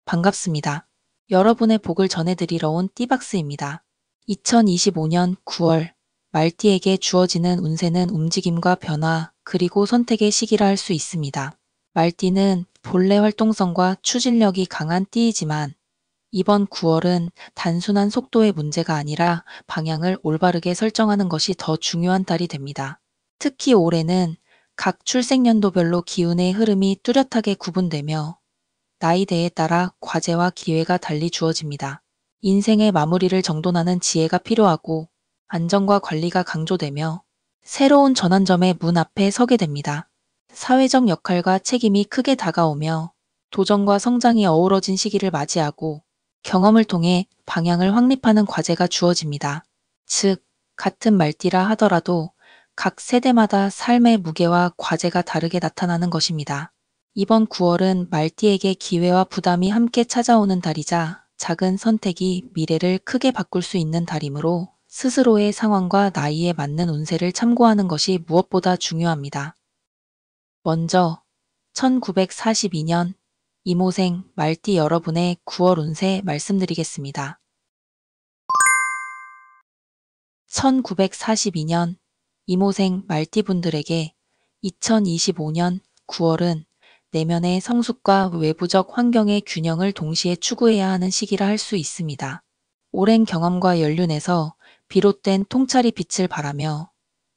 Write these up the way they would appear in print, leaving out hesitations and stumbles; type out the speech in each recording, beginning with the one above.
반갑습니다. 여러분의 복을 전해드리러 온 띠박스입니다. 2025년 9월, 말띠에게 주어지는 운세는 움직임과 변화, 그리고 선택의 시기라 할 수 있습니다. 말띠는 본래 활동성과 추진력이 강한 띠이지만 이번 9월은 단순한 속도의 문제가 아니라 방향을 올바르게 설정하는 것이 더 중요한 달이 됩니다. 특히 올해는 각 출생연도별로 기운의 흐름이 뚜렷하게 구분되며 나이대에 따라 과제와 기회가 달리 주어집니다. 인생의 마무리를 정돈하는 지혜가 필요하고 안정과 관리가 강조되며 새로운 전환점의 문 앞에 서게 됩니다. 사회적 역할과 책임이 크게 다가오며 도전과 성장이 어우러진 시기를 맞이하고 경험을 통해 방향을 확립하는 과제가 주어집니다. 즉, 같은 말띠라 하더라도 각 세대마다 삶의 무게와 과제가 다르게 나타나는 것입니다. 이번 9월은 말띠에게 기회와 부담이 함께 찾아오는 달이자 작은 선택이 미래를 크게 바꿀 수 있는 달이므로 스스로의 상황과 나이에 맞는 운세를 참고하는 것이 무엇보다 중요합니다. 먼저 1942년 이모생 말띠 여러분의 9월 운세 말씀드리겠습니다. 1942년 이모생 말띠분들에게 2025년 9월은 내면의 성숙과 외부적 환경의 균형을 동시에 추구해야 하는 시기라 할 수 있습니다. 오랜 경험과 연륜에서 비롯된 통찰이 빛을 발하며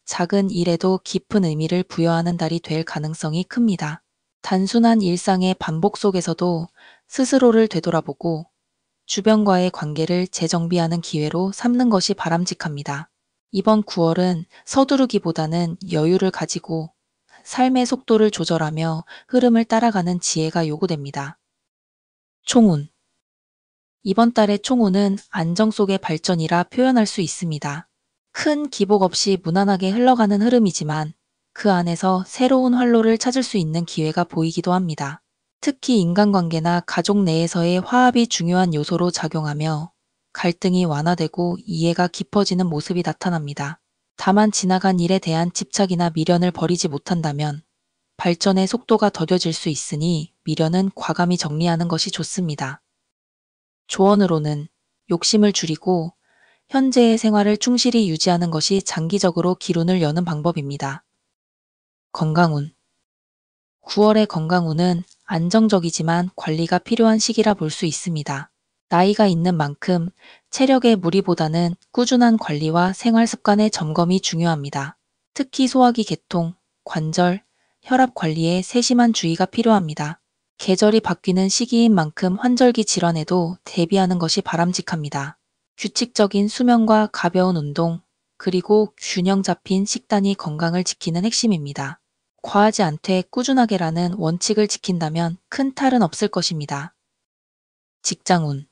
작은 일에도 깊은 의미를 부여하는 달이 될 가능성이 큽니다. 단순한 일상의 반복 속에서도 스스로를 되돌아보고 주변과의 관계를 재정비하는 기회로 삼는 것이 바람직합니다. 이번 9월은 서두르기보다는 여유를 가지고 삶의 속도를 조절하며 흐름을 따라가는 지혜가 요구됩니다. 총운. 이번 달의 총운은 안정 속의 발전이라 표현할 수 있습니다. 큰 기복 없이 무난하게 흘러가는 흐름이지만 그 안에서 새로운 활로를 찾을 수 있는 기회가 보이기도 합니다. 특히 인간관계나 가족 내에서의 화합이 중요한 요소로 작용하며 갈등이 완화되고 이해가 깊어지는 모습이 나타납니다. 다만 지나간 일에 대한 집착이나 미련을 버리지 못한다면 발전의 속도가 더뎌질 수 있으니 미련은 과감히 정리하는 것이 좋습니다. 조언으로는 욕심을 줄이고 현재의 생활을 충실히 유지하는 것이 장기적으로 기운을 여는 방법입니다. 건강운. 9월의 건강운은 안정적이지만 관리가 필요한 시기라 볼 수 있습니다. 나이가 있는 만큼 체력의 무리보다는 꾸준한 관리와 생활 습관의 점검이 중요합니다. 특히 소화기 계통, 관절, 혈압 관리에 세심한 주의가 필요합니다. 계절이 바뀌는 시기인 만큼 환절기 질환에도 대비하는 것이 바람직합니다. 규칙적인 수면과 가벼운 운동, 그리고 균형 잡힌 식단이 건강을 지키는 핵심입니다. 과하지 않되 꾸준하게라는 원칙을 지킨다면 큰 탈은 없을 것입니다. 직장운.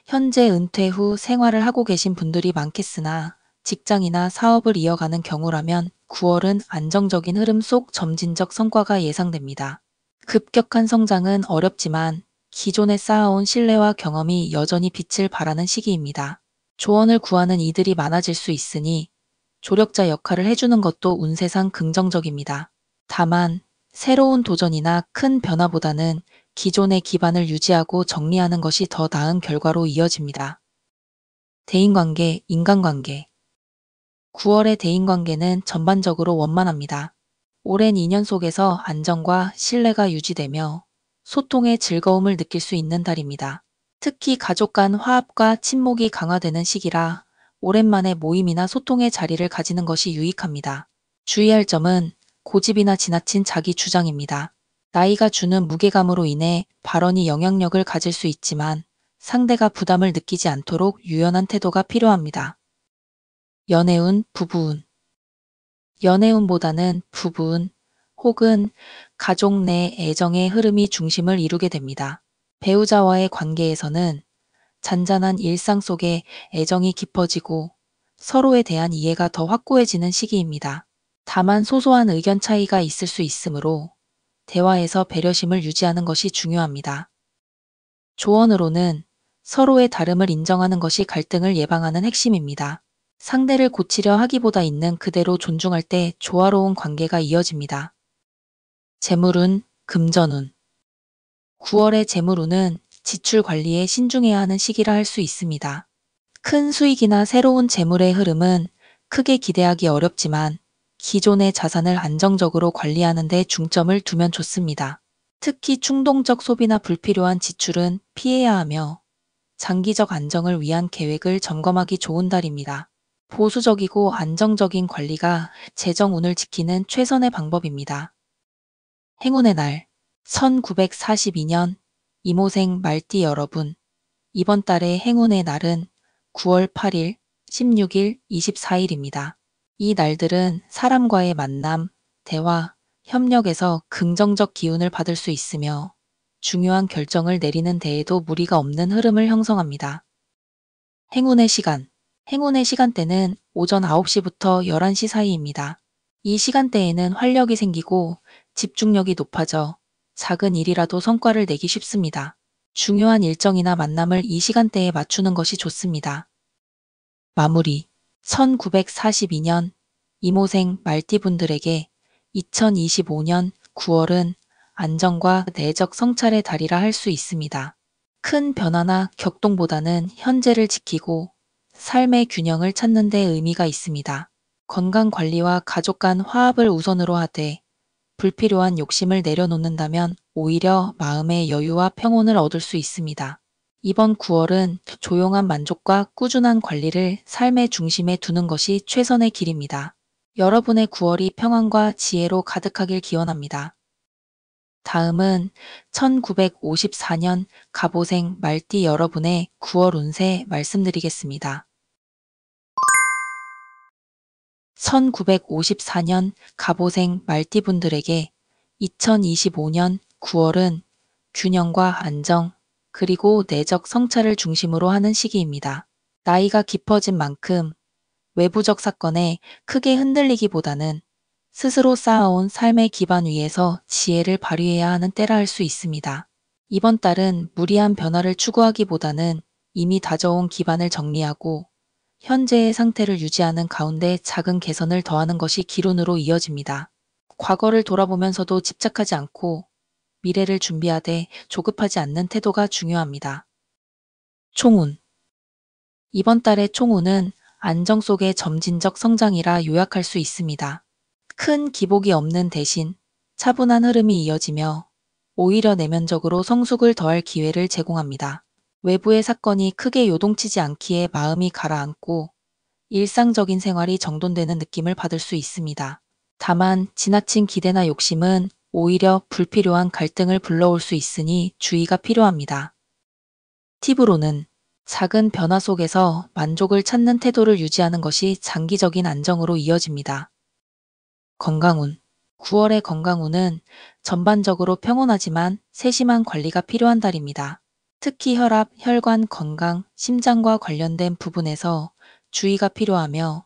현재 은퇴 후 생활을 하고 계신 분들이 많겠으나 직장이나 사업을 이어가는 경우라면 9월은 안정적인 흐름 속 점진적 성과가 예상됩니다. 급격한 성장은 어렵지만 기존에 쌓아온 신뢰와 경험이 여전히 빛을 발하는 시기입니다. 조언을 구하는 이들이 많아질 수 있으니 조력자 역할을 해주는 것도 운세상 긍정적입니다. 다만 새로운 도전이나 큰 변화보다는 기존의 기반을 유지하고 정리하는 것이 더 나은 결과로 이어집니다. 대인관계, 인간관계. 9월의 대인관계는 전반적으로 원만합니다. 오랜 인연 속에서 안정과 신뢰가 유지되며 소통의 즐거움을 느낄 수 있는 달입니다. 특히 가족 간 화합과 친목이 강화되는 시기라 오랜만에 모임이나 소통의 자리를 가지는 것이 유익합니다. 주의할 점은 고집이나 지나친 자기 주장입니다. 나이가 주는 무게감으로 인해 발언이 영향력을 가질 수 있지만 상대가 부담을 느끼지 않도록 유연한 태도가 필요합니다. 연애운, 부부운. 연애운보다는 부부운 혹은 가족 내 애정의 흐름이 중심을 이루게 됩니다. 배우자와의 관계에서는 잔잔한 일상 속에 애정이 깊어지고 서로에 대한 이해가 더 확고해지는 시기입니다. 다만 소소한 의견 차이가 있을 수 있으므로 대화에서 배려심을 유지하는 것이 중요합니다. 조언으로는 서로의 다름을 인정하는 것이 갈등을 예방하는 핵심입니다. 상대를 고치려 하기보다 있는 그대로 존중할 때 조화로운 관계가 이어집니다. 재물운, 금전운. 9월의 재물운은 지출 관리에 신중해야 하는 시기라 할 수 있습니다. 큰 수익이나 새로운 재물의 흐름은 크게 기대하기 어렵지만 기존의 자산을 안정적으로 관리하는 데 중점을 두면 좋습니다. 특히 충동적 소비나 불필요한 지출은 피해야 하며 장기적 안정을 위한 계획을 점검하기 좋은 달입니다. 보수적이고 안정적인 관리가 재정운을 지키는 최선의 방법입니다. 행운의 날 1942년 이모생 말띠 여러분, 이번 달의 행운의 날은 9월 8일, 16일, 24일입니다. 이 날들은 사람과의 만남, 대화, 협력에서 긍정적 기운을 받을 수 있으며 중요한 결정을 내리는 데에도 무리가 없는 흐름을 형성합니다. 행운의 시간. 행운의 시간대는 오전 9시부터 11시 사이입니다. 이 시간대에는 활력이 생기고 집중력이 높아져 작은 일이라도 성과를 내기 쉽습니다. 중요한 일정이나 만남을 이 시간대에 맞추는 것이 좋습니다. 마무리. 1942년 이모생 말띠분들에게 2025년 9월은 안정과 내적 성찰의 달이라 할 수 있습니다. 큰 변화나 격동보다는 현재를 지키고 삶의 균형을 찾는 데 의미가 있습니다. 건강 관리와 가족 간 화합을 우선으로 하되 불필요한 욕심을 내려놓는다면 오히려 마음의 여유와 평온을 얻을 수 있습니다. 이번 9월은 조용한 만족과 꾸준한 관리를 삶의 중심에 두는 것이 최선의 길입니다. 여러분의 9월이 평안과 지혜로 가득하길 기원합니다. 다음은 1954년 갑오생 말띠 여러분의 9월 운세 말씀드리겠습니다. 1954년 갑오생 말띠분들에게 2025년 9월은 균형과 안정, 그리고 내적 성찰을 중심으로 하는 시기입니다. 나이가 깊어진 만큼 외부적 사건에 크게 흔들리기보다는 스스로 쌓아온 삶의 기반 위에서 지혜를 발휘해야 하는 때라 할 수 있습니다. 이번 달은 무리한 변화를 추구하기보다는 이미 다져온 기반을 정리하고 현재의 상태를 유지하는 가운데 작은 개선을 더하는 것이 기론으로 이어집니다. 과거를 돌아보면서도 집착하지 않고 미래를 준비하되 조급하지 않는 태도가 중요합니다. 총운. 이번 달의 총운은 안정 속의 점진적 성장이라 요약할 수 있습니다. 큰 기복이 없는 대신 차분한 흐름이 이어지며 오히려 내면적으로 성숙을 더할 기회를 제공합니다. 외부의 사건이 크게 요동치지 않기에 마음이 가라앉고 일상적인 생활이 정돈되는 느낌을 받을 수 있습니다. 다만 지나친 기대나 욕심은 오히려 불필요한 갈등을 불러올 수 있으니 주의가 필요합니다. 팁으로는 작은 변화 속에서 만족을 찾는 태도를 유지하는 것이 장기적인 안정으로 이어집니다. 건강운. 9월의 건강운은 전반적으로 평온하지만 세심한 관리가 필요한 달입니다. 특히 혈압, 혈관 건강, 심장과 관련된 부분에서 주의가 필요하며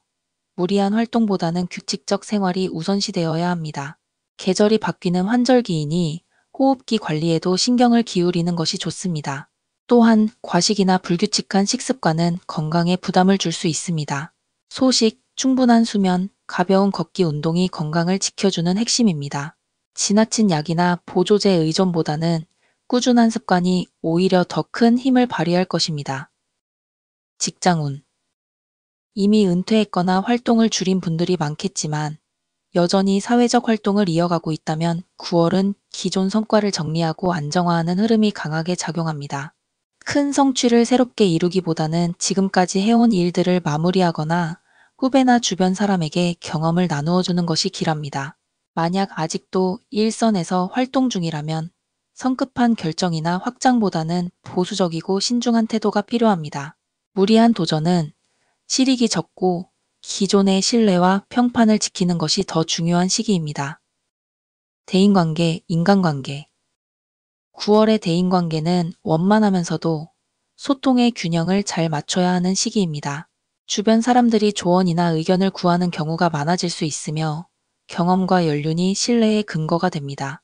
무리한 활동보다는 규칙적 생활이 우선시되어야 합니다. 계절이 바뀌는 환절기이니 호흡기 관리에도 신경을 기울이는 것이 좋습니다. 또한 과식이나 불규칙한 식습관은 건강에 부담을 줄 수 있습니다. 소식, 충분한 수면, 가벼운 걷기 운동이 건강을 지켜주는 핵심입니다. 지나친 약이나 보조제 의존보다는 꾸준한 습관이 오히려 더 큰 힘을 발휘할 것입니다. 직장운. 이미 은퇴했거나 활동을 줄인 분들이 많겠지만 여전히 사회적 활동을 이어가고 있다면 9월은 기존 성과를 정리하고 안정화하는 흐름이 강하게 작용합니다. 큰 성취를 새롭게 이루기보다는 지금까지 해온 일들을 마무리하거나 후배나 주변 사람에게 경험을 나누어주는 것이 길합니다. 만약 아직도 일선에서 활동 중이라면 성급한 결정이나 확장보다는 보수적이고 신중한 태도가 필요합니다. 무리한 도전은 실익이 적고 기존의 신뢰와 평판을 지키는 것이 더 중요한 시기입니다. 대인관계, 인간관계. 9월의 대인관계는 원만하면서도 소통의 균형을 잘 맞춰야 하는 시기입니다. 주변 사람들이 조언이나 의견을 구하는 경우가 많아질 수 있으며 경험과 연륜이 신뢰의 근거가 됩니다.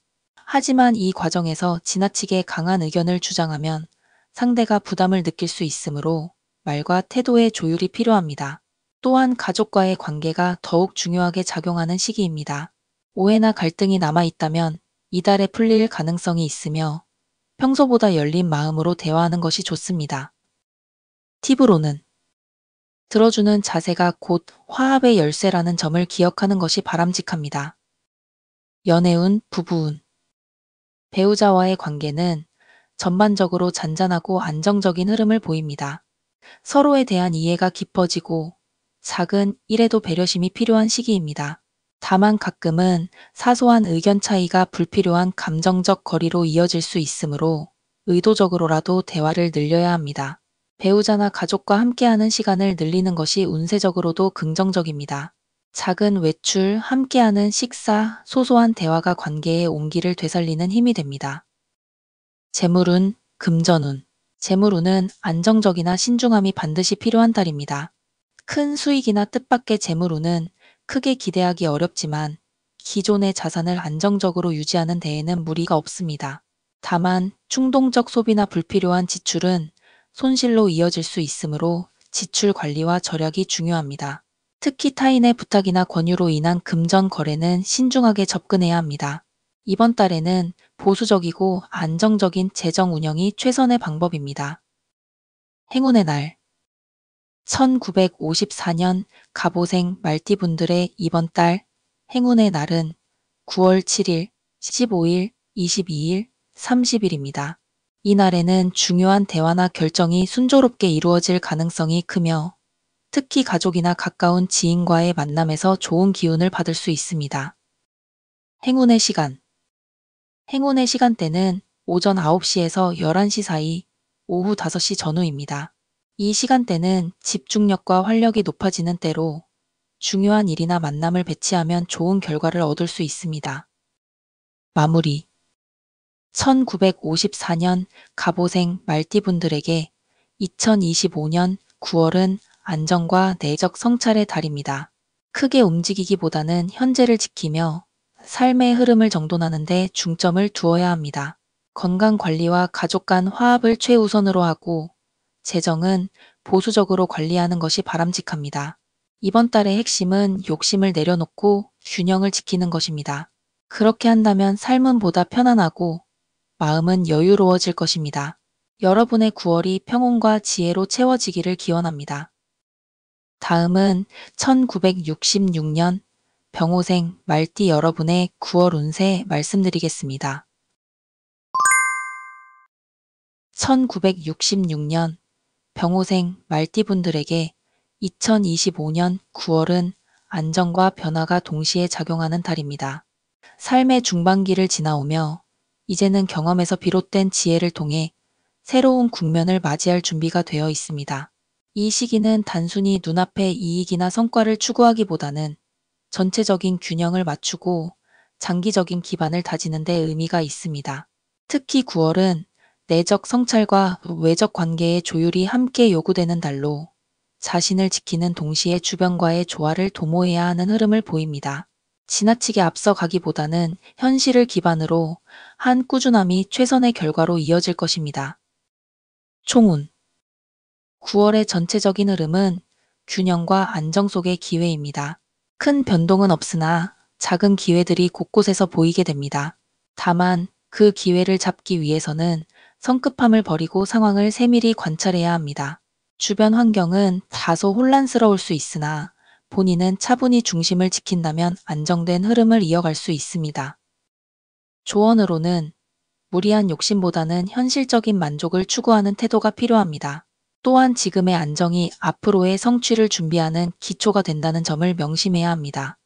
하지만 이 과정에서 지나치게 강한 의견을 주장하면 상대가 부담을 느낄 수 있으므로 말과 태도의 조율이 필요합니다. 또한 가족과의 관계가 더욱 중요하게 작용하는 시기입니다. 오해나 갈등이 남아있다면 이달에 풀릴 가능성이 있으며 평소보다 열린 마음으로 대화하는 것이 좋습니다. 팁으로는 들어주는 자세가 곧 화합의 열쇠라는 점을 기억하는 것이 바람직합니다. 연애운, 부부운. 배우자와의 관계는 전반적으로 잔잔하고 안정적인 흐름을 보입니다. 서로에 대한 이해가 깊어지고 작은 일에도 배려심이 필요한 시기입니다. 다만 가끔은 사소한 의견 차이가 불필요한 감정적 거리로 이어질 수 있으므로 의도적으로라도 대화를 늘려야 합니다. 배우자나 가족과 함께하는 시간을 늘리는 것이 운세적으로도 긍정적입니다. 작은 외출, 함께하는 식사, 소소한 대화가 관계의 온기를 되살리는 힘이 됩니다. 재물운, 금전운. 재물운은 안정적이나 신중함이 반드시 필요한 달입니다. 큰 수익이나 뜻밖의 재물운은 크게 기대하기 어렵지만 기존의 자산을 안정적으로 유지하는 데에는 무리가 없습니다. 다만 충동적 소비나 불필요한 지출은 손실로 이어질 수 있으므로 지출 관리와 절약이 중요합니다. 특히 타인의 부탁이나 권유로 인한 금전 거래는 신중하게 접근해야 합니다. 이번 달에는 보수적이고 안정적인 재정 운영이 최선의 방법입니다. 행운의 날 1954년 갑오생 말띠분들의 이번 달 행운의 날은 9월 7일, 15일, 22일, 30일입니다. 이 날에는 중요한 대화나 결정이 순조롭게 이루어질 가능성이 크며 특히 가족이나 가까운 지인과의 만남에서 좋은 기운을 받을 수 있습니다. 행운의 시간. 행운의 시간대는 오전 9시에서 11시 사이, 오후 5시 전후입니다. 이 시간대는 집중력과 활력이 높아지는 때로 중요한 일이나 만남을 배치하면 좋은 결과를 얻을 수 있습니다. 마무리. 1954년 갑오생 말띠분들에게 2025년 9월은 안정과 내적 성찰의 달입니다. 크게 움직이기보다는 현재를 지키며 삶의 흐름을 정돈하는 데 중점을 두어야 합니다. 건강 관리와 가족 간 화합을 최우선으로 하고 재정은 보수적으로 관리하는 것이 바람직합니다. 이번 달의 핵심은 욕심을 내려놓고 균형을 지키는 것입니다. 그렇게 한다면 삶은 보다 편안하고 마음은 여유로워질 것입니다. 여러분의 9월이 평온과 지혜로 채워지기를 기원합니다. 다음은 1966년 병호생 말띠 여러분의 9월 운세 말씀드리겠습니다. 1966년 병호생 말띠분들에게 2025년 9월은 안정과 변화가 동시에 작용하는 달입니다. 삶의 중반기를 지나오며 이제는 경험에서 비롯된 지혜를 통해 새로운 국면을 맞이할 준비가 되어 있습니다. 이 시기는 단순히 눈앞의 이익이나 성과를 추구하기보다는 전체적인 균형을 맞추고 장기적인 기반을 다지는 데 의미가 있습니다. 특히 9월은 내적 성찰과 외적 관계의 조율이 함께 요구되는 달로 자신을 지키는 동시에 주변과의 조화를 도모해야 하는 흐름을 보입니다. 지나치게 앞서가기보다는 현실을 기반으로 한 꾸준함이 최선의 결과로 이어질 것입니다. 총운. 9월의 전체적인 흐름은 균형과 안정 속의 기회입니다. 큰 변동은 없으나 작은 기회들이 곳곳에서 보이게 됩니다. 다만 그 기회를 잡기 위해서는 성급함을 버리고 상황을 세밀히 관찰해야 합니다. 주변 환경은 다소 혼란스러울 수 있으나 본인은 차분히 중심을 지킨다면 안정된 흐름을 이어갈 수 있습니다. 조언으로는 무리한 욕심보다는 현실적인 만족을 추구하는 태도가 필요합니다. 또한 지금의 안정이 앞으로의 성취를 준비하는 기초가 된다는 점을 명심해야 합니다.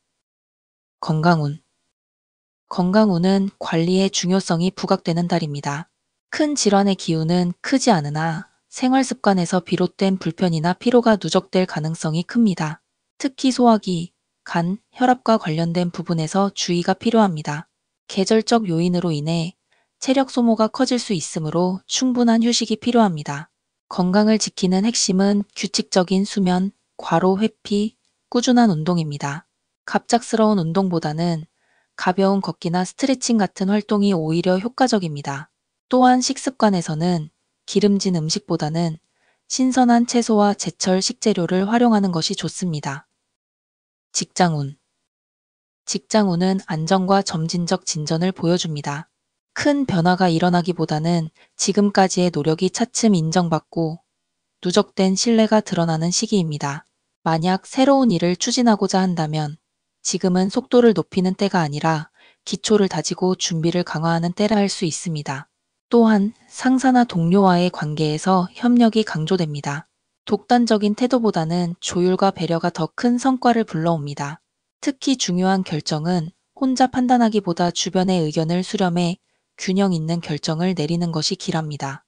건강운. 건강운은 관리의 중요성이 부각되는 달입니다. 큰 질환의 기운은 크지 않으나 생활 습관에서 비롯된 불편이나 피로가 누적될 가능성이 큽니다. 특히 소화기, 간, 혈압과 관련된 부분에서 주의가 필요합니다. 계절적 요인으로 인해 체력 소모가 커질 수 있으므로 충분한 휴식이 필요합니다. 건강을 지키는 핵심은 규칙적인 수면, 과로 회피, 꾸준한 운동입니다. 갑작스러운 운동보다는 가벼운 걷기나 스트레칭 같은 활동이 오히려 효과적입니다. 또한 식습관에서는 기름진 음식보다는 신선한 채소와 제철 식재료를 활용하는 것이 좋습니다. 직장운. 직장운은 안정과 점진적 진전을 보여줍니다. 큰 변화가 일어나기보다는 지금까지의 노력이 차츰 인정받고 누적된 신뢰가 드러나는 시기입니다. 만약 새로운 일을 추진하고자 한다면 지금은 속도를 높이는 때가 아니라 기초를 다지고 준비를 강화하는 때라 할 수 있습니다. 또한 상사나 동료와의 관계에서 협력이 강조됩니다. 독단적인 태도보다는 조율과 배려가 더 큰 성과를 불러옵니다. 특히 중요한 결정은 혼자 판단하기보다 주변의 의견을 수렴해 균형 있는 결정을 내리는 것이 기랍니다.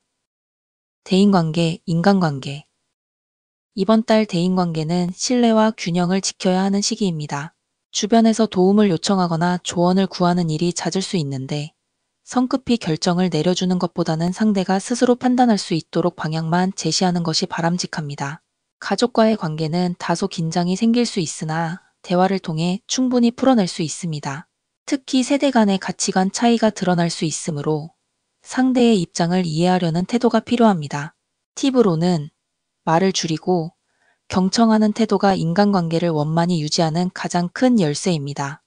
대인관계, 인간관계. 이번 달 대인관계는 신뢰와 균형을 지켜야 하는 시기입니다. 주변에서 도움을 요청하거나 조언을 구하는 일이 잦을 수 있는데 성급히 결정을 내려주는 것보다는 상대가 스스로 판단할 수 있도록 방향만 제시하는 것이 바람직합니다. 가족과의 관계는 다소 긴장이 생길 수 있으나 대화를 통해 충분히 풀어낼 수 있습니다. 특히 세대 간의 가치관 차이가 드러날 수 있으므로 상대의 입장을 이해하려는 태도가 필요합니다. 팁으로는 말을 줄이고 경청하는 태도가 인간관계를 원만히 유지하는 가장 큰 열쇠입니다.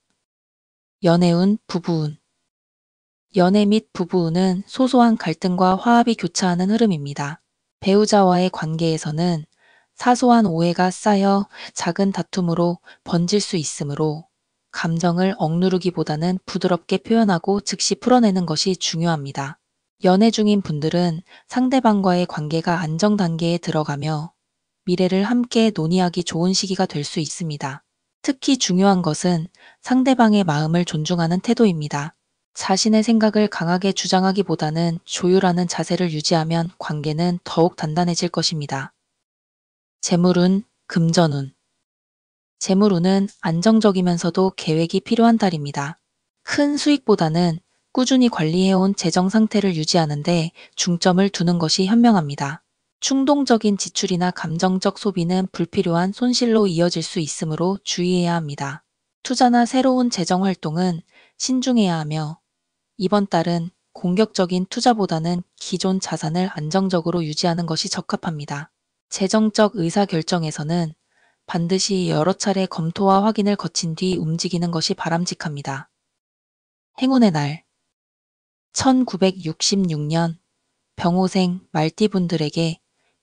연애운, 부부운. 연애 및 부부운은 소소한 갈등과 화합이 교차하는 흐름입니다. 배우자와의 관계에서는 사소한 오해가 쌓여 작은 다툼으로 번질 수 있으므로 감정을 억누르기보다는 부드럽게 표현하고 즉시 풀어내는 것이 중요합니다. 연애 중인 분들은 상대방과의 관계가 안정 단계에 들어가며 미래를 함께 논의하기 좋은 시기가 될 수 있습니다. 특히 중요한 것은 상대방의 마음을 존중하는 태도입니다. 자신의 생각을 강하게 주장하기보다는 조율하는 자세를 유지하면 관계는 더욱 단단해질 것입니다. 재물운, 금전운. 재물운은 안정적이면서도 계획이 필요한 달입니다. 큰 수익보다는 꾸준히 관리해온 재정 상태를 유지하는데 중점을 두는 것이 현명합니다. 충동적인 지출이나 감정적 소비는 불필요한 손실로 이어질 수 있으므로 주의해야 합니다. 투자나 새로운 재정 활동은 신중해야 하며 이번 달은 공격적인 투자보다는 기존 자산을 안정적으로 유지하는 것이 적합합니다. 재정적 의사결정에서는 반드시 여러 차례 검토와 확인을 거친 뒤 움직이는 것이 바람직합니다. 행운의 날. 1966년 병호생 말띠분들에게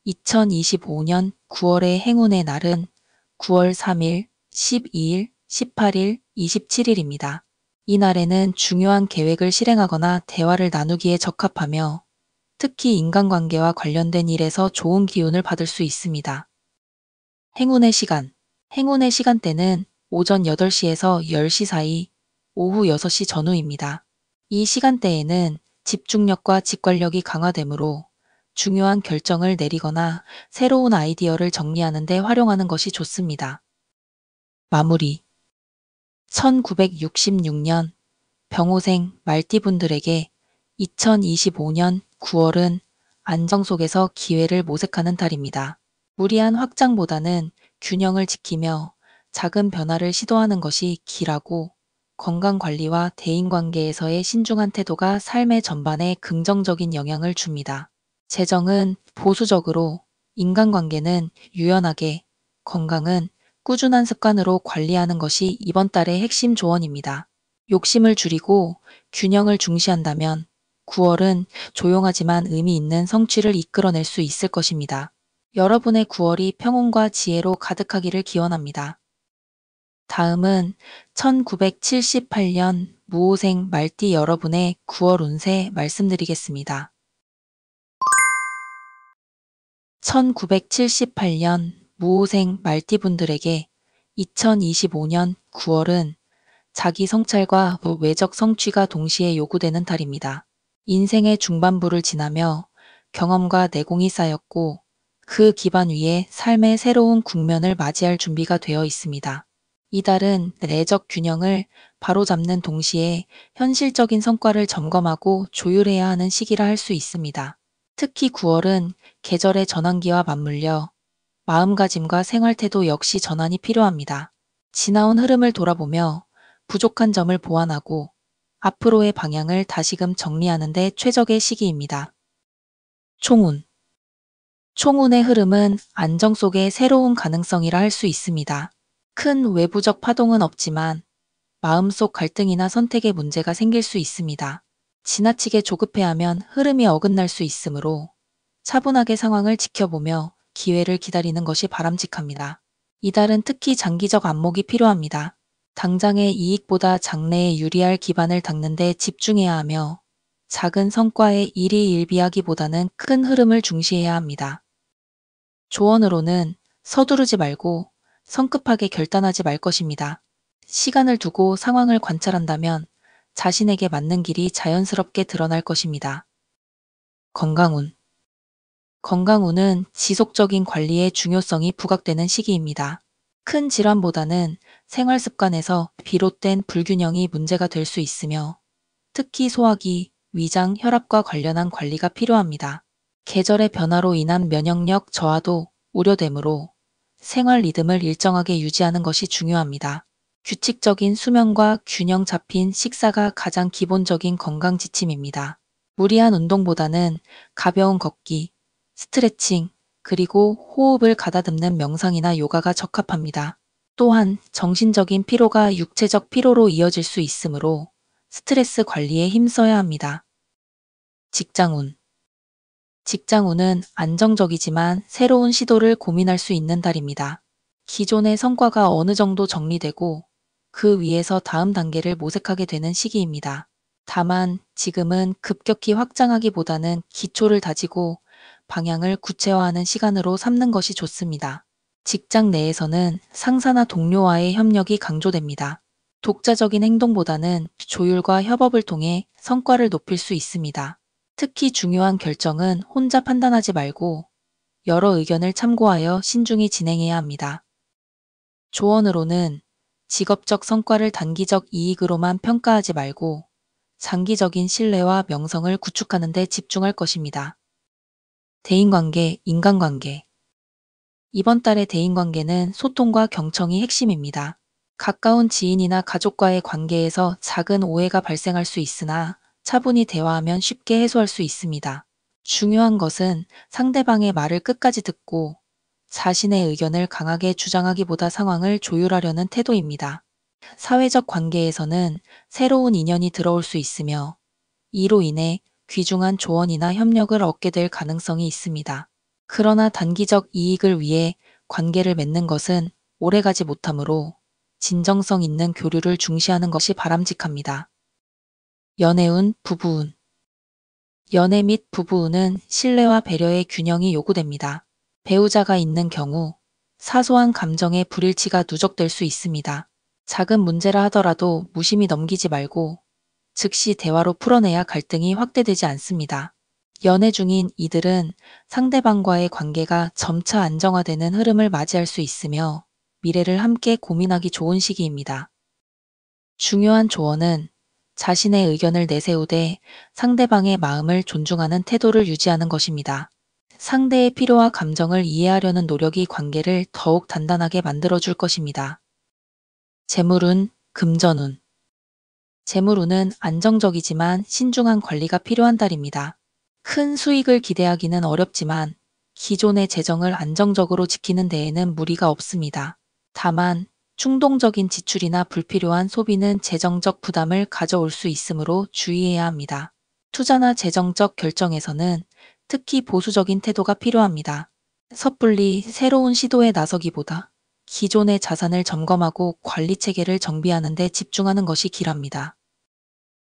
2025년 9월의 행운의 날은 9월 3일, 12일, 18일, 27일입니다. 이 날에는 중요한 계획을 실행하거나 대화를 나누기에 적합하며 특히 인간관계와 관련된 일에서 좋은 기운을 받을 수 있습니다. 행운의 시간. 행운의 시간대는 오전 8시에서 10시 사이, 오후 6시 전후입니다. 이 시간대에는 집중력과 직관력이 강화되므로 중요한 결정을 내리거나 새로운 아이디어를 정리하는 데 활용하는 것이 좋습니다. 마무리. 1966년 병호생 말띠분들에게 2025년 9월은 안정 속에서 기회를 모색하는 달입니다. 무리한 확장보다는 균형을 지키며 작은 변화를 시도하는 것이 기라고 건강관리와 대인관계에서의 신중한 태도가 삶의 전반에 긍정적인 영향을 줍니다. 재정은 보수적으로, 인간관계는 유연하게, 건강은 꾸준한 습관으로 관리하는 것이 이번 달의 핵심 조언입니다. 욕심을 줄이고 균형을 중시한다면 9월은 조용하지만 의미 있는 성취를 이끌어낼 수 있을 것입니다. 여러분의 9월이 평온과 지혜로 가득하기를 기원합니다. 다음은 1978년 무호생 말띠 여러분의 9월 운세 말씀드리겠습니다. 1978년 무호생 말띠분들에게 2025년 9월은 자기 성찰과 외적 성취가 동시에 요구되는 달입니다. 인생의 중반부를 지나며 경험과 내공이 쌓였고 그 기반 위에 삶의 새로운 국면을 맞이할 준비가 되어 있습니다. 이 달은 내적 균형을 바로잡는 동시에 현실적인 성과를 점검하고 조율해야 하는 시기라 할 수 있습니다. 특히 9월은 계절의 전환기와 맞물려 마음가짐과 생활태도 역시 전환이 필요합니다. 지나온 흐름을 돌아보며 부족한 점을 보완하고 앞으로의 방향을 다시금 정리하는 데 최적의 시기입니다. 총운. 총운의 흐름은 안정 속의 새로운 가능성이라 할 수 있습니다. 큰 외부적 파동은 없지만 마음속 갈등이나 선택의 문제가 생길 수 있습니다. 지나치게 조급해하면 흐름이 어긋날 수 있으므로 차분하게 상황을 지켜보며 기회를 기다리는 것이 바람직합니다. 이달은 특히 장기적 안목이 필요합니다. 당장의 이익보다 장래에 유리할 기반을 닦는 데 집중해야 하며 작은 성과에 일희일비하기보다는 큰 흐름을 중시해야 합니다. 조언으로는 서두르지 말고 성급하게 결단하지 말 것입니다. 시간을 두고 상황을 관찰한다면 자신에게 맞는 길이 자연스럽게 드러날 것입니다. 건강운. 건강운은 지속적인 관리의 중요성이 부각되는 시기입니다. 큰 질환보다는 생활 습관에서 비롯된 불균형이 문제가 될 수 있으며 특히 소화기, 위장, 혈압과 관련한 관리가 필요합니다. 계절의 변화로 인한 면역력 저하도 우려되므로 생활 리듬을 일정하게 유지하는 것이 중요합니다. 규칙적인 수면과 균형 잡힌 식사가 가장 기본적인 건강 지침입니다. 무리한 운동보다는 가벼운 걷기, 스트레칭, 그리고 호흡을 가다듬는 명상이나 요가가 적합합니다. 또한 정신적인 피로가 육체적 피로로 이어질 수 있으므로 스트레스 관리에 힘써야 합니다. 직장운. 직장운은 안정적이지만 새로운 시도를 고민할 수 있는 달입니다. 기존의 성과가 어느 정도 정리되고 그 위에서 다음 단계를 모색하게 되는 시기입니다. 다만 지금은 급격히 확장하기보다는 기초를 다지고 방향을 구체화하는 시간으로 삼는 것이 좋습니다. 직장 내에서는 상사나 동료와의 협력이 강조됩니다. 독자적인 행동보다는 조율과 협업을 통해 성과를 높일 수 있습니다. 특히 중요한 결정은 혼자 판단하지 말고 여러 의견을 참고하여 신중히 진행해야 합니다. 조언으로는 직업적 성과를 단기적 이익으로만 평가하지 말고 장기적인 신뢰와 명성을 구축하는 데 집중할 것입니다. 대인관계, 인간관계. 이번 달의 대인관계는 소통과 경청이 핵심입니다. 가까운 지인이나 가족과의 관계에서 작은 오해가 발생할 수 있으나 차분히 대화하면 쉽게 해소할 수 있습니다. 중요한 것은 상대방의 말을 끝까지 듣고 자신의 의견을 강하게 주장하기보다 상황을 조율하려는 태도입니다. 사회적 관계에서는 새로운 인연이 들어올 수 있으며 이로 인해 귀중한 조언이나 협력을 얻게 될 가능성이 있습니다. 그러나 단기적 이익을 위해 관계를 맺는 것은 오래가지 못하므로 진정성 있는 교류를 중시하는 것이 바람직합니다. 연애운, 부부운. 연애 및 부부운은 신뢰와 배려의 균형이 요구됩니다. 배우자가 있는 경우 사소한 감정의 불일치가 누적될 수 있습니다. 작은 문제라 하더라도 무심히 넘기지 말고 즉시 대화로 풀어내야 갈등이 확대되지 않습니다. 연애 중인 이들은 상대방과의 관계가 점차 안정화되는 흐름을 맞이할 수 있으며 미래를 함께 고민하기 좋은 시기입니다. 중요한 조언은 자신의 의견을 내세우되 상대방의 마음을 존중하는 태도를 유지하는 것입니다. 상대의 필요와 감정을 이해하려는 노력이 관계를 더욱 단단하게 만들어줄 것입니다. 재물운, 금전운. 재물운은 안정적이지만 신중한 관리가 필요한 달입니다. 큰 수익을 기대하기는 어렵지만 기존의 재정을 안정적으로 지키는 데에는 무리가 없습니다. 다만 충동적인 지출이나 불필요한 소비는 재정적 부담을 가져올 수 있으므로 주의해야 합니다. 투자나 재정적 결정에서는 특히 보수적인 태도가 필요합니다. 섣불리 새로운 시도에 나서기보다 기존의 자산을 점검하고 관리 체계를 정비하는 데 집중하는 것이 길합니다.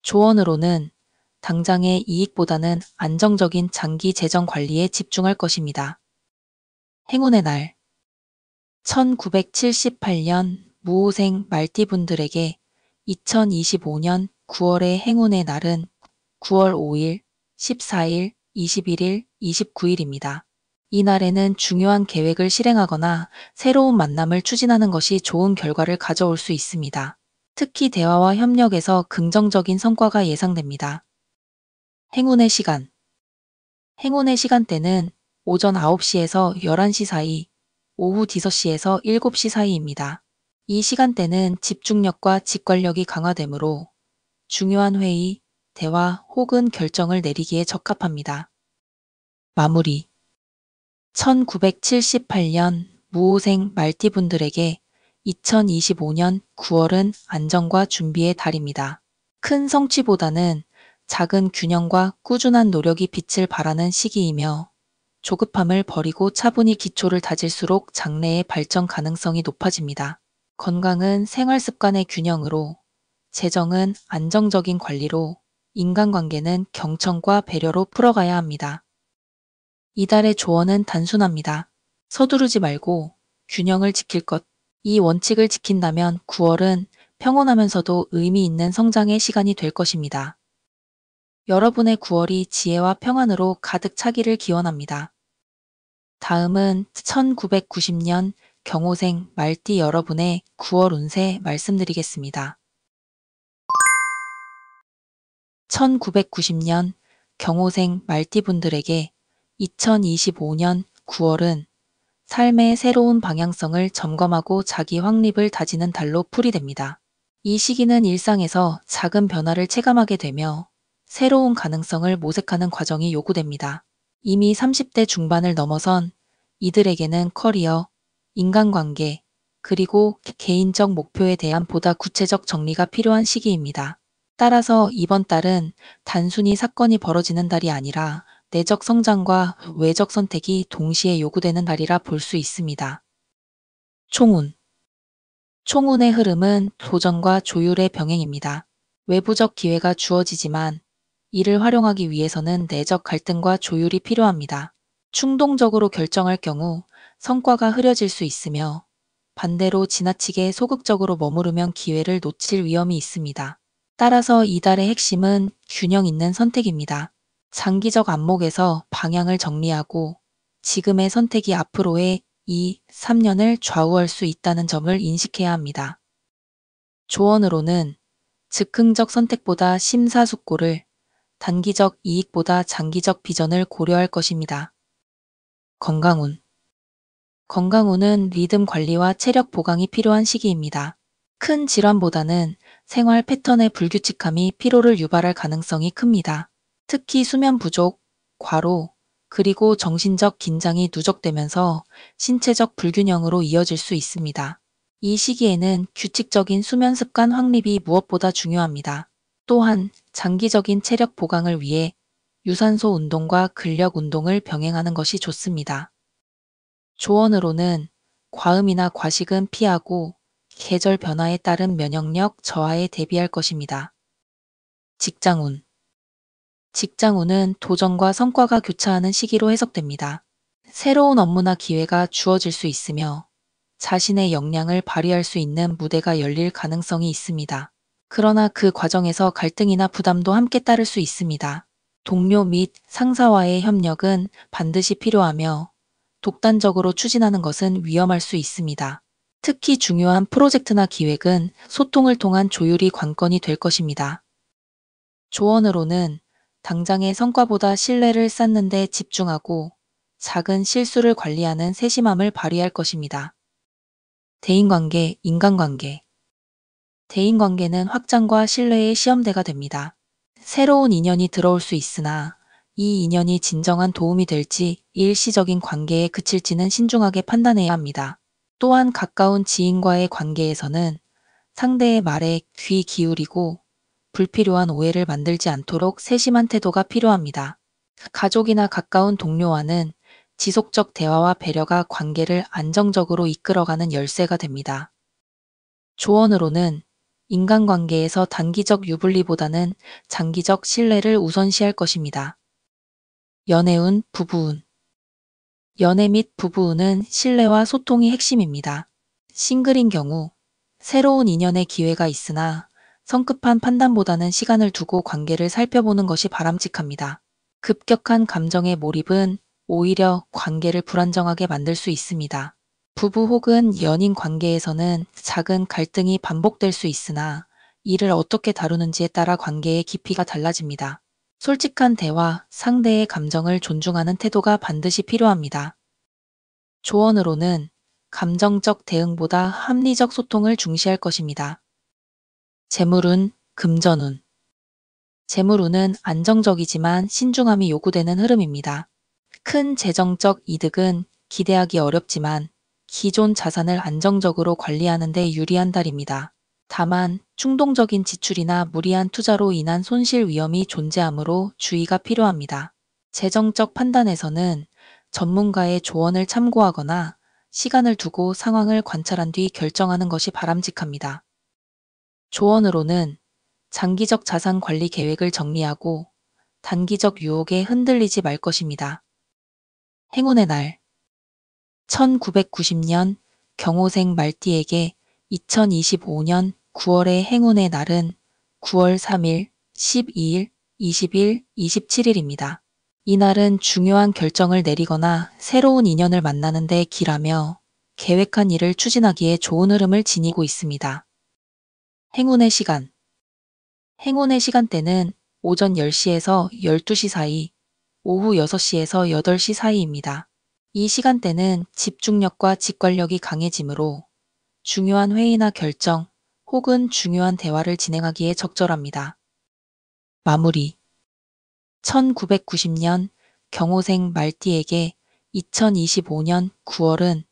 조언으로는 당장의 이익보다는 안정적인 장기 재정 관리에 집중할 것입니다. 행운의 날. 1978년 무호생 말띠분들에게 2025년 9월의 행운의 날은 9월 5일, 14일, 21일, 29일입니다. 이 날에는 중요한 계획을 실행하거나 새로운 만남을 추진하는 것이 좋은 결과를 가져올 수 있습니다. 특히 대화와 협력에서 긍정적인 성과가 예상됩니다. 행운의 시간. 행운의 시간대는 오전 9시에서 11시 사이, 오후 5시에서 7시 사이입니다. 이 시간대는 집중력과 직관력이 강화되므로 중요한 회의, 대화 혹은 결정을 내리기에 적합합니다. 마무리. 1978년 무호생 말띠분들에게 2025년 9월은 안정과 준비의 달입니다. 큰 성취보다는 작은 균형과 꾸준한 노력이 빛을 발하는 시기이며 조급함을 버리고 차분히 기초를 다질수록 장래의 발전 가능성이 높아집니다. 건강은 생활 습관의 균형으로, 재정은 안정적인 관리로, 인간관계는 경청과 배려로 풀어가야 합니다. 이달의 조언은 단순합니다. 서두르지 말고 균형을 지킬 것. 이 원칙을 지킨다면 9월은 평온하면서도 의미 있는 성장의 시간이 될 것입니다. 여러분의 9월이 지혜와 평안으로 가득 차기를 기원합니다. 다음은 1990년 경호생 말띠 여러분의 9월 운세 말씀드리겠습니다. 1990년 경호생 말띠 분들에게 2025년 9월은 삶의 새로운 방향성을 점검하고 자기 확립을 다지는 달로 풀이됩니다. 이 시기는 일상에서 작은 변화를 체감하게 되며 새로운 가능성을 모색하는 과정이 요구됩니다. 이미 30대 중반을 넘어선 이들에게는 커리어, 인간관계, 그리고 개인적 목표에 대한 보다 구체적 정리가 필요한 시기입니다. 따라서 이번 달은 단순히 사건이 벌어지는 달이 아니라 내적 성장과 외적 선택이 동시에 요구되는 달이라 볼 수 있습니다. 총운. 총운의 흐름은 도전과 조율의 병행입니다. 외부적 기회가 주어지지만 이를 활용하기 위해서는 내적 갈등과 조율이 필요합니다. 충동적으로 결정할 경우 성과가 흐려질 수 있으며 반대로 지나치게 소극적으로 머무르면 기회를 놓칠 위험이 있습니다. 따라서 이달의 핵심은 균형 있는 선택입니다. 장기적 안목에서 방향을 정리하고 지금의 선택이 앞으로의 2, 3년을 좌우할 수 있다는 점을 인식해야 합니다. 조언으로는 즉흥적 선택보다 심사숙고를, 단기적 이익보다 장기적 비전을 고려할 것입니다. 건강운. 건강운은 리듬 관리와 체력 보강이 필요한 시기입니다. 큰 질환보다는 생활 패턴의 불규칙함이 피로를 유발할 가능성이 큽니다. 특히 수면 부족, 과로, 그리고 정신적 긴장이 누적되면서 신체적 불균형으로 이어질 수 있습니다. 이 시기에는 규칙적인 수면 습관 확립이 무엇보다 중요합니다. 또한 장기적인 체력 보강을 위해 유산소 운동과 근력 운동을 병행하는 것이 좋습니다. 조언으로는 과음이나 과식은 피하고 계절 변화에 따른 면역력 저하에 대비할 것입니다. 직장운. 직장운은 도전과 성과가 교차하는 시기로 해석됩니다. 새로운 업무나 기회가 주어질 수 있으며 자신의 역량을 발휘할 수 있는 무대가 열릴 가능성이 있습니다. 그러나 그 과정에서 갈등이나 부담도 함께 따를 수 있습니다. 동료 및 상사와의 협력은 반드시 필요하며 독단적으로 추진하는 것은 위험할 수 있습니다. 특히 중요한 프로젝트나 기획은 소통을 통한 조율이 관건이 될 것입니다. 조언으로는 당장의 성과보다 신뢰를 쌓는 데 집중하고 작은 실수를 관리하는 세심함을 발휘할 것입니다. 대인관계, 인간관계. 대인관계는 확장과 신뢰의 시험대가 됩니다. 새로운 인연이 들어올 수 있으나 이 인연이 진정한 도움이 될지 일시적인 관계에 그칠지는 신중하게 판단해야 합니다. 또한 가까운 지인과의 관계에서는 상대의 말에 귀 기울이고 불필요한 오해를 만들지 않도록 세심한 태도가 필요합니다. 가족이나 가까운 동료와는 지속적 대화와 배려가 관계를 안정적으로 이끌어가는 열쇠가 됩니다. 조언으로는 인간관계에서 단기적 유불리보다는 장기적 신뢰를 우선시할 것입니다. 연애운, 부부운. 연애 및 부부운은 신뢰와 소통이 핵심입니다. 싱글인 경우 새로운 인연의 기회가 있으나 성급한 판단보다는 시간을 두고 관계를 살펴보는 것이 바람직합니다. 급격한 감정의 몰입은 오히려 관계를 불안정하게 만들 수 있습니다. 부부 혹은 연인 관계에서는 작은 갈등이 반복될 수 있으나 이를 어떻게 다루는지에 따라 관계의 깊이가 달라집니다. 솔직한 대화, 상대의 감정을 존중하는 태도가 반드시 필요합니다. 조언으로는 감정적 대응보다 합리적 소통을 중시할 것입니다. 재물운, 금전운. 재물운은 안정적이지만 신중함이 요구되는 흐름입니다. 큰 재정적 이득은 기대하기 어렵지만 기존 자산을 안정적으로 관리하는 데 유리한 달입니다. 다만 충동적인 지출이나 무리한 투자로 인한 손실 위험이 존재하므로 주의가 필요합니다. 재정적 판단에서는 전문가의 조언을 참고하거나 시간을 두고 상황을 관찰한 뒤 결정하는 것이 바람직합니다. 조언으로는 장기적 자산 관리 계획을 정리하고 단기적 유혹에 흔들리지 말 것입니다. 행운의 날 1990년 경호생 말띠에게 2025년 9월의 행운의 날은 9월 3일, 12일, 20일, 27일입니다. 이 날은 중요한 결정을 내리거나 새로운 인연을 만나는 데 길하며 계획한 일을 추진하기에 좋은 흐름을 지니고 있습니다. 행운의 시간 행운의 시간대는 오전 10시에서 12시 사이, 오후 6시에서 8시 사이입니다. 이 시간대는 집중력과 직관력이 강해지므로 중요한 회의나 결정 혹은 중요한 대화를 진행하기에 적절합니다. 마무리 1990년 경호생 말띠에게 2025년 9월은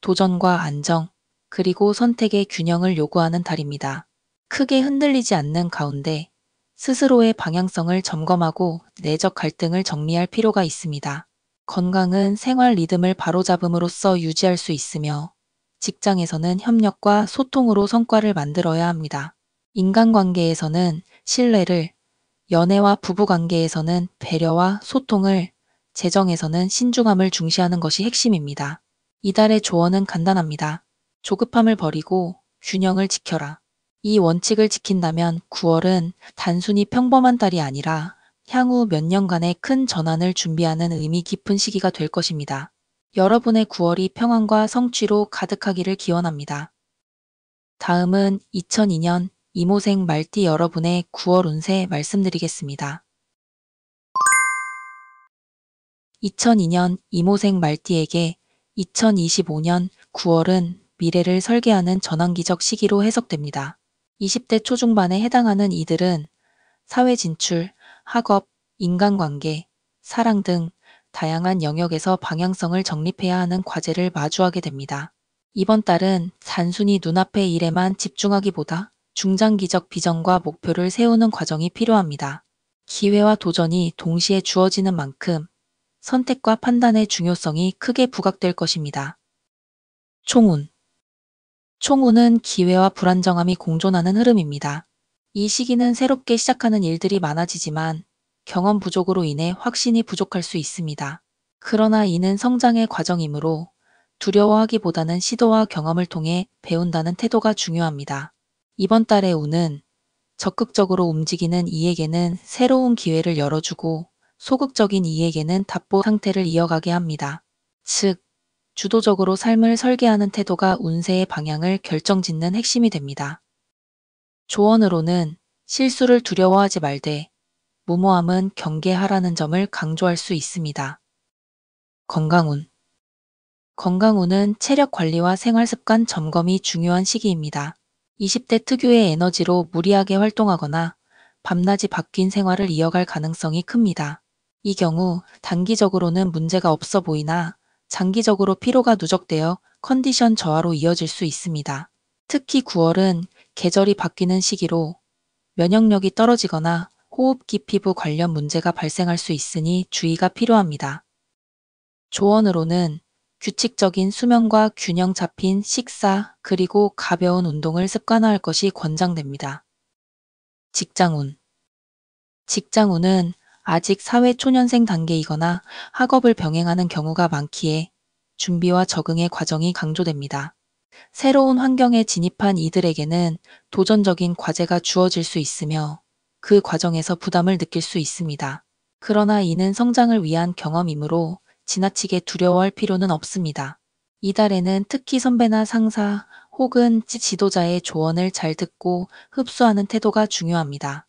도전과 안정, 그리고 선택의 균형을 요구하는 달입니다. 크게 흔들리지 않는 가운데 스스로의 방향성을 점검하고 내적 갈등을 정리할 필요가 있습니다. 건강은 생활 리듬을 바로잡음으로써 유지할 수 있으며 직장에서는 협력과 소통으로 성과를 만들어야 합니다. 인간관계에서는 신뢰를, 연애와 부부관계에서는 배려와 소통을, 재정에서는 신중함을 중시하는 것이 핵심입니다. 이달의 조언은 간단합니다. 조급함을 버리고 균형을 지켜라. 이 원칙을 지킨다면 9월은 단순히 평범한 달이 아니라 향후 몇 년간의 큰 전환을 준비하는 의미 깊은 시기가 될 것입니다. 여러분의 9월이 평안과 성취로 가득하기를 기원합니다. 다음은 2002년 이모생 말띠 여러분의 9월 운세 말씀드리겠습니다. 2002년 이모생 말띠에게 2025년 9월은 미래를 설계하는 전환기적 시기로 해석됩니다. 20대 초중반에 해당하는 이들은 사회 진출, 학업, 인간관계, 사랑 등 다양한 영역에서 방향성을 정립해야 하는 과제를 마주하게 됩니다. 이번 달은 단순히 눈앞의 일에만 집중하기보다 중장기적 비전과 목표를 세우는 과정이 필요합니다. 기회와 도전이 동시에 주어지는 만큼 선택과 판단의 중요성이 크게 부각될 것입니다. 총운 총운은 기회와 불안정함이 공존하는 흐름입니다. 이 시기는 새롭게 시작하는 일들이 많아지지만 경험 부족으로 인해 확신이 부족할 수 있습니다. 그러나 이는 성장의 과정이므로 두려워하기보다는 시도와 경험을 통해 배운다는 태도가 중요합니다. 이번 달의 운은 적극적으로 움직이는 이에게는 새로운 기회를 열어주고 소극적인 이에게는 답보 상태를 이어가게 합니다. 즉, 주도적으로 삶을 설계하는 태도가 운세의 방향을 결정짓는 핵심이 됩니다. 조언으로는 실수를 두려워하지 말되 무모함은 경계하라는 점을 강조할 수 있습니다. 건강운 건강운은 체력 관리와 생활습관 점검이 중요한 시기입니다. 20대 특유의 에너지로 무리하게 활동하거나 밤낮이 바뀐 생활을 이어갈 가능성이 큽니다. 이 경우 단기적으로는 문제가 없어 보이나 장기적으로 피로가 누적되어 컨디션 저하로 이어질 수 있습니다. 특히 9월은 계절이 바뀌는 시기로 면역력이 떨어지거나 호흡기 피부 관련 문제가 발생할 수 있으니 주의가 필요합니다. 조언으로는 규칙적인 수면과 균형 잡힌 식사 그리고 가벼운 운동을 습관화할 것이 권장됩니다. 직장운 직장운은 아직 사회 초년생 단계이거나 학업을 병행하는 경우가 많기에 준비와 적응의 과정이 강조됩니다. 새로운 환경에 진입한 이들에게는 도전적인 과제가 주어질 수 있으며 그 과정에서 부담을 느낄 수 있습니다. 그러나 이는 성장을 위한 경험이므로 지나치게 두려워할 필요는 없습니다. 이달에는 특히 선배나 상사 혹은 지도자의 조언을 잘 듣고 흡수하는 태도가 중요합니다.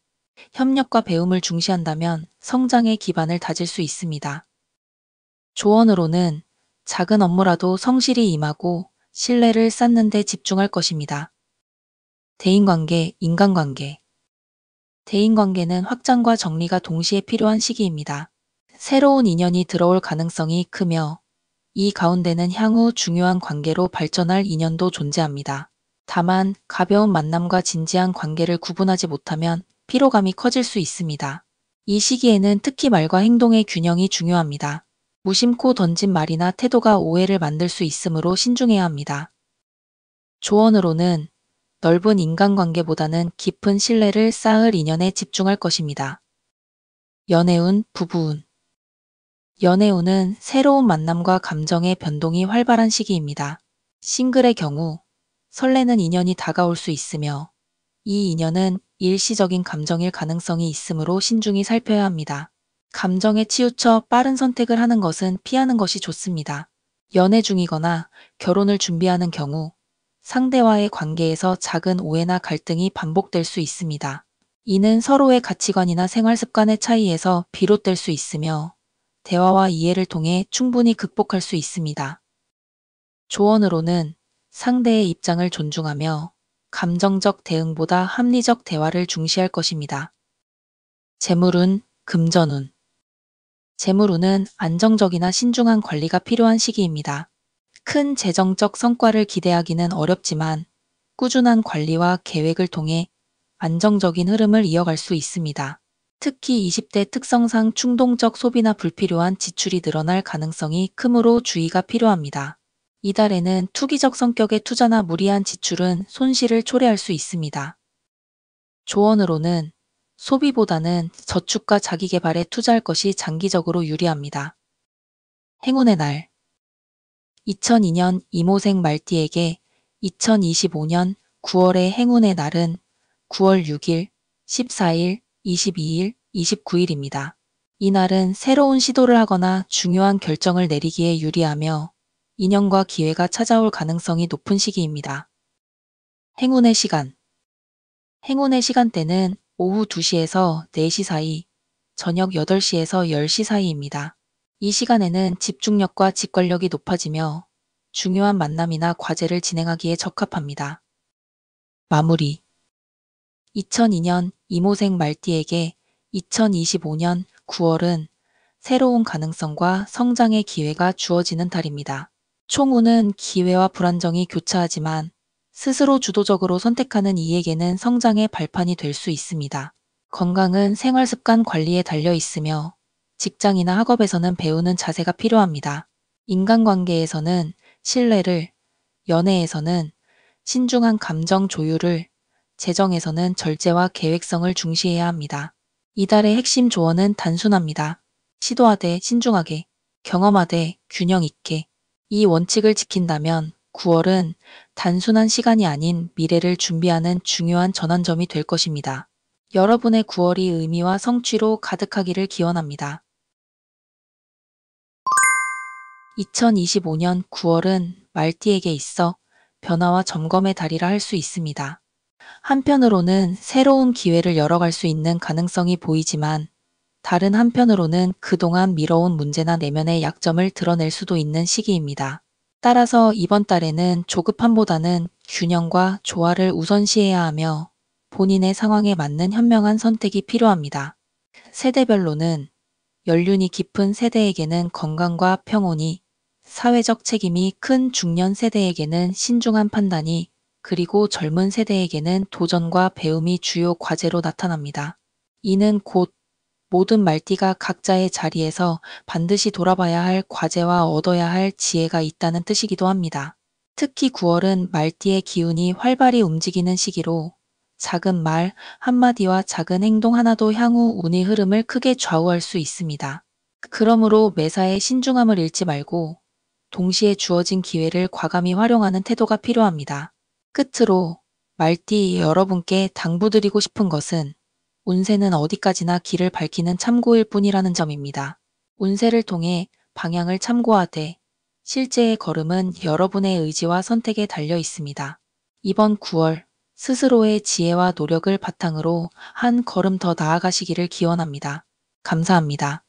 협력과 배움을 중시한다면 성장의 기반을 다질 수 있습니다. 조언으로는 작은 업무라도 성실히 임하고 신뢰를 쌓는 데 집중할 것입니다. 대인관계, 인간관계 대인관계는 확장과 정리가 동시에 필요한 시기입니다. 새로운 인연이 들어올 가능성이 크며 이 가운데는 향후 중요한 관계로 발전할 인연도 존재합니다. 다만 가벼운 만남과 진지한 관계를 구분하지 못하면 피로감이 커질 수 있습니다. 이 시기에는 특히 말과 행동의 균형이 중요합니다. 무심코 던진 말이나 태도가 오해를 만들 수 있으므로 신중해야 합니다. 조언으로는 넓은 인간관계보다는 깊은 신뢰를 쌓을 인연에 집중할 것입니다. 연애운, 부부운. 연애운은 새로운 만남과 감정의 변동이 활발한 시기입니다. 싱글의 경우 설레는 인연이 다가올 수 있으며 이 인연은 일시적인 감정일 가능성이 있으므로 신중히 살펴야 합니다. 감정에 치우쳐 빠른 선택을 하는 것은 피하는 것이 좋습니다. 연애 중이거나 결혼을 준비하는 경우 상대와의 관계에서 작은 오해나 갈등이 반복될 수 있습니다. 이는 서로의 가치관이나 생활 습관의 차이에서 비롯될 수 있으며 대화와 이해를 통해 충분히 극복할 수 있습니다. 조언으로는 상대의 입장을 존중하며 감정적 대응보다 합리적 대화를 중시할 것입니다. 재물운, 금전운. 재물운은 안정적이나 신중한 관리가 필요한 시기입니다. 큰 재정적 성과를 기대하기는 어렵지만 꾸준한 관리와 계획을 통해 안정적인 흐름을 이어갈 수 있습니다. 특히 20대 특성상 충동적 소비나 불필요한 지출이 늘어날 가능성이 크므로 주의가 필요합니다. 이달에는 투기적 성격의 투자나 무리한 지출은 손실을 초래할 수 있습니다. 조언으로는 소비보다는 저축과 자기계발에 투자할 것이 장기적으로 유리합니다. 행운의 날. 2002년 이모생 말띠에게 2025년 9월의 행운의 날은 9월 6일, 14일, 22일, 29일입니다. 이 날은 새로운 시도를 하거나 중요한 결정을 내리기에 유리하며 인연과 기회가 찾아올 가능성이 높은 시기입니다. 행운의 시간. 행운의 시간대는 오후 2시에서 4시 사이, 저녁 8시에서 10시 사이입니다. 이 시간에는 집중력과 직관력이 높아지며 중요한 만남이나 과제를 진행하기에 적합합니다. 마무리. 2002년 이모생 말띠에게 2025년 9월은 새로운 가능성과 성장의 기회가 주어지는 달입니다. 총운은 기회와 불안정이 교차하지만 스스로 주도적으로 선택하는 이에게는 성장의 발판이 될 수 있습니다. 건강은 생활습관 관리에 달려 있으며 직장이나 학업에서는 배우는 자세가 필요합니다. 인간관계에서는 신뢰를, 연애에서는 신중한 감정 조율을, 재정에서는 절제와 계획성을 중시해야 합니다. 이달의 핵심 조언은 단순합니다. 시도하되 신중하게, 경험하되 균형 있게. 이 원칙을 지킨다면 9월은 단순한 시간이 아닌 미래를 준비하는 중요한 전환점이 될 것입니다. 여러분의 9월이 의미와 성취로 가득하기를 기원합니다. 2025년 9월은 말띠에게 있어 변화와 점검의 달이라 할 수 있습니다. 한편으로는 새로운 기회를 열어갈 수 있는 가능성이 보이지만 다른 한편으로는 그동안 미뤄온 문제나 내면의 약점을 드러낼 수도 있는 시기입니다. 따라서 이번 달에는 조급함보다는 균형과 조화를 우선시해야 하며 본인의 상황에 맞는 현명한 선택이 필요합니다. 세대별로는 연륜이 깊은 세대에게는 건강과 평온이, 사회적 책임이 큰 중년 세대에게는 신중한 판단이, 그리고 젊은 세대에게는 도전과 배움이 주요 과제로 나타납니다. 이는 곧 모든 말띠가 각자의 자리에서 반드시 돌아봐야 할 과제와 얻어야 할 지혜가 있다는 뜻이기도 합니다. 특히 9월은 말띠의 기운이 활발히 움직이는 시기로 작은 말 한마디와 작은 행동 하나도 향후 운의 흐름을 크게 좌우할 수 있습니다. 그러므로 매사에 신중함을 잃지 말고 동시에 주어진 기회를 과감히 활용하는 태도가 필요합니다. 끝으로 말띠 여러분께 당부드리고 싶은 것은 운세는 어디까지나 길을 밝히는 참고일 뿐이라는 점입니다. 운세를 통해 방향을 참고하되 실제의 걸음은 여러분의 의지와 선택에 달려 있습니다. 이번 9월 스스로의 지혜와 노력을 바탕으로 한 걸음 더 나아가시기를 기원합니다. 감사합니다.